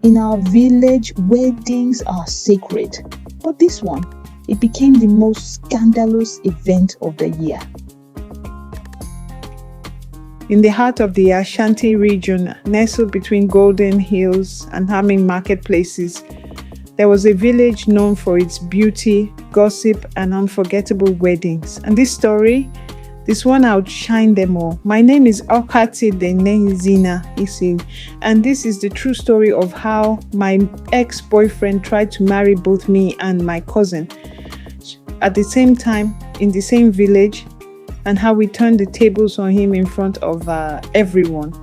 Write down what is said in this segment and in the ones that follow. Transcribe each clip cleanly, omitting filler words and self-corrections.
In our village, weddings are sacred, but this one, it became the most scandalous event of the year. In the heart of the Ashanti region, nestled between Golden Hills and Hamming marketplaces, there was a village known for its beauty, gossip, and unforgettable weddings. And this one outshine them all. My name is Okati Denezina Isin, and this is the true story of how my ex-boyfriend tried to marry both me and my cousin at the same time in the same village, and how we turned the tables on him in front of everyone.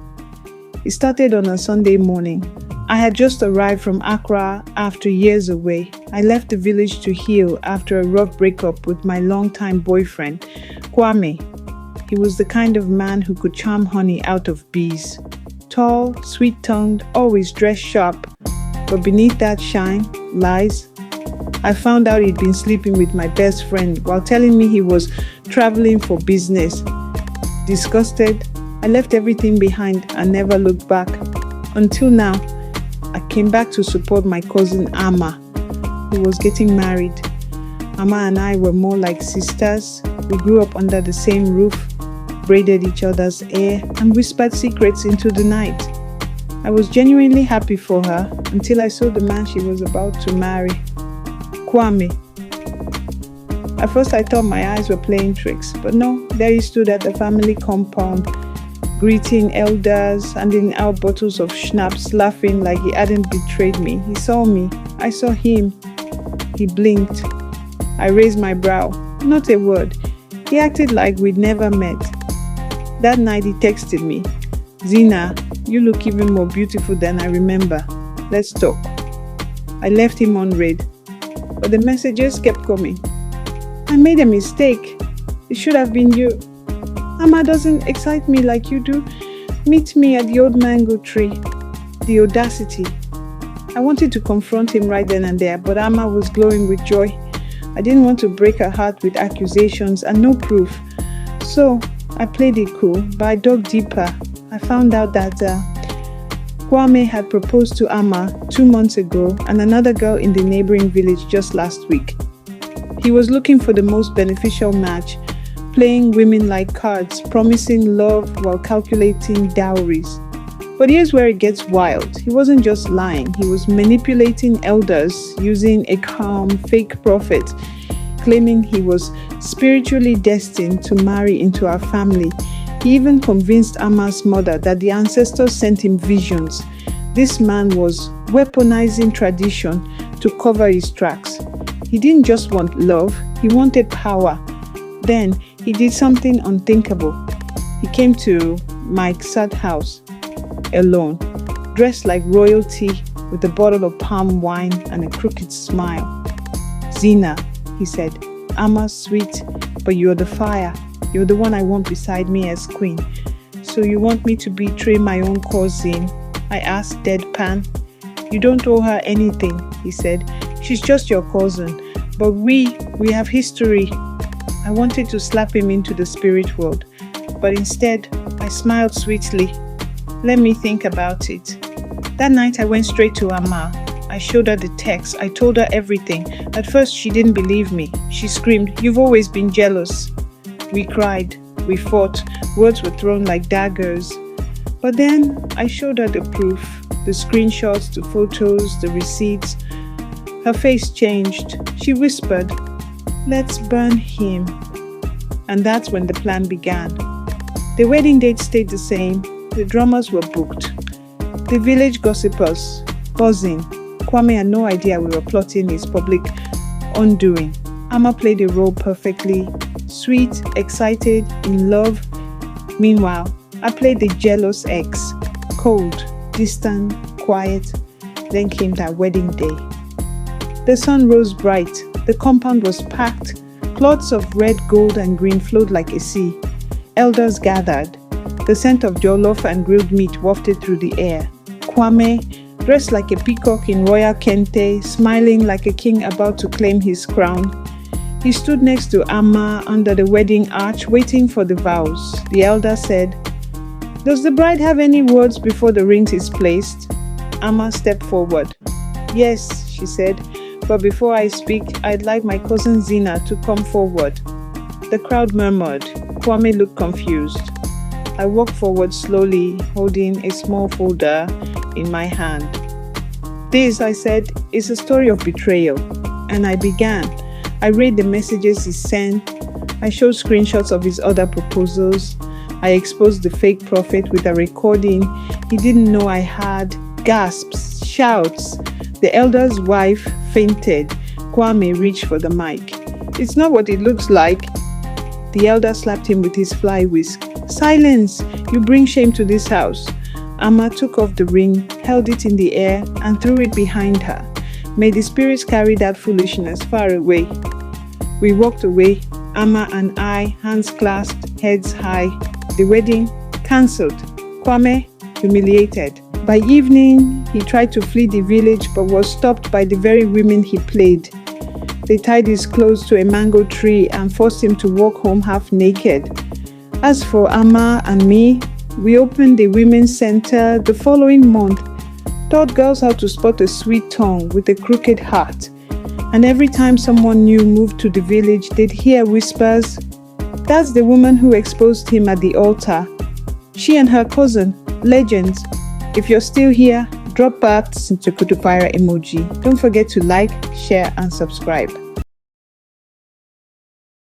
It started on a Sunday morning. I had just arrived from Accra after years away. I left the village to heal after a rough breakup with my longtime boyfriend, Kwame. He was the kind of man who could charm honey out of bees. Tall, sweet-tongued, always dressed sharp. But beneath that shine lies, I found out he'd been sleeping with my best friend while telling me he was traveling for business. Disgusted, I left everything behind and never looked back. Until now, I came back to support my cousin Amma, who was getting married. Amma and I were more like sisters. We grew up under the same roof, braided each other's hair, and whispered secrets into the night. I was genuinely happy for her until I saw the man she was about to marry, Kwame. At first I thought my eyes were playing tricks, but no, there he stood at the family compound, greeting elders, handing out bottles of schnapps, laughing like he hadn't betrayed me. He saw me, I saw him. He blinked. I raised my brow, not a word. He acted like we'd never met. That night he texted me, "Zina, you look even more beautiful than I remember. Let's talk." I left him on read, but the messages kept coming. "I made a mistake. It should have been you. Amma doesn't excite me like you do. Meet me at the old mango tree." The audacity. I wanted to confront him right then and there, but Amma was glowing with joy. I didn't want to break her heart with accusations and no proof. So I played it cool, but I dug deeper. I found out that Kwame had proposed to Amma 2 months ago and another girl in the neighboring village just last week. He was looking for the most beneficial match, playing women like cards, promising love while calculating dowries. But here's where it gets wild. He wasn't just lying, he was manipulating elders using a calm, fake prophet, claiming he was spiritually destined to marry into our family. He even convinced Amma's mother that the ancestors sent him visions. This man was weaponizing tradition to cover his tracks. He didn't just want love, he wanted power. Then he did something unthinkable. He came to my sad house alone, dressed like royalty with a bottle of palm wine and a crooked smile. "Zina," he said, "Amma's sweet, but you're the fire. You're the one I want beside me as queen. So you want me to betray my own cousin?" I asked deadpan. "You don't owe her anything," he said. "She's just your cousin. But we have history." I wanted to slap him into the spirit world, but instead I smiled sweetly. "Let me think about it." That night I went straight to Amma. I showed her the text. I told her everything. At first she didn't believe me. She screamed, "You've always been jealous." We cried. We fought. Words were thrown like daggers. But then I showed her the proof, the screenshots, the photos, the receipts. Her face changed. She whispered, "Let's burn him." And that's when the plan began. The wedding date stayed the same. The drummers were booked. The village gossipers buzzing. Kwame had no idea we were plotting his public undoing. Amma played the role perfectly. Sweet, excited, in love. Meanwhile, I played the jealous ex. Cold, distant, quiet. Then came that wedding day. The sun rose bright. The compound was packed. Cloths of red, gold, and green flowed like a sea. Elders gathered. The scent of jollof and grilled meat wafted through the air. Kwame, dressed like a peacock in royal kente, smiling like a king about to claim his crown. He stood next to Amma under the wedding arch, waiting for the vows. The elder said, "Does the bride have any words before the ring is placed?" Amma stepped forward. "Yes," she said, "but before I speak, I'd like my cousin Zina to come forward." The crowd murmured. Kwame looked confused. I walked forward slowly, holding a small folder in my hand. "This," I said, "is a story of betrayal." And I began. I read the messages he sent. I showed screenshots of his other proposals. I exposed the fake prophet with a recording he didn't know I had. Gasps, shouts. The elder's wife fainted. Kwame reached for the mic. "It's not what it looks like." The elder slapped him with his fly whisk. "Silence! You bring shame to this house." Amma took off the ring, held it in the air, and threw it behind her. May the spirits carry that foolishness far away. We walked away, Amma and I, hands clasped, heads high. The wedding cancelled. Kwame humiliated. By evening, he tried to flee the village but was stopped by the very women he played. They tied his clothes to a mango tree and forced him to walk home half naked. As for Amma and me, we opened the women's center the following month, taught girls how to spot a sweet tongue with a crooked heart. And every time someone new moved to the village, they'd hear whispers, "That's the woman who exposed him at the altar. She and her cousin, legends." If you're still here, drop back into Kutupira emoji. Don't forget to like, share, and subscribe.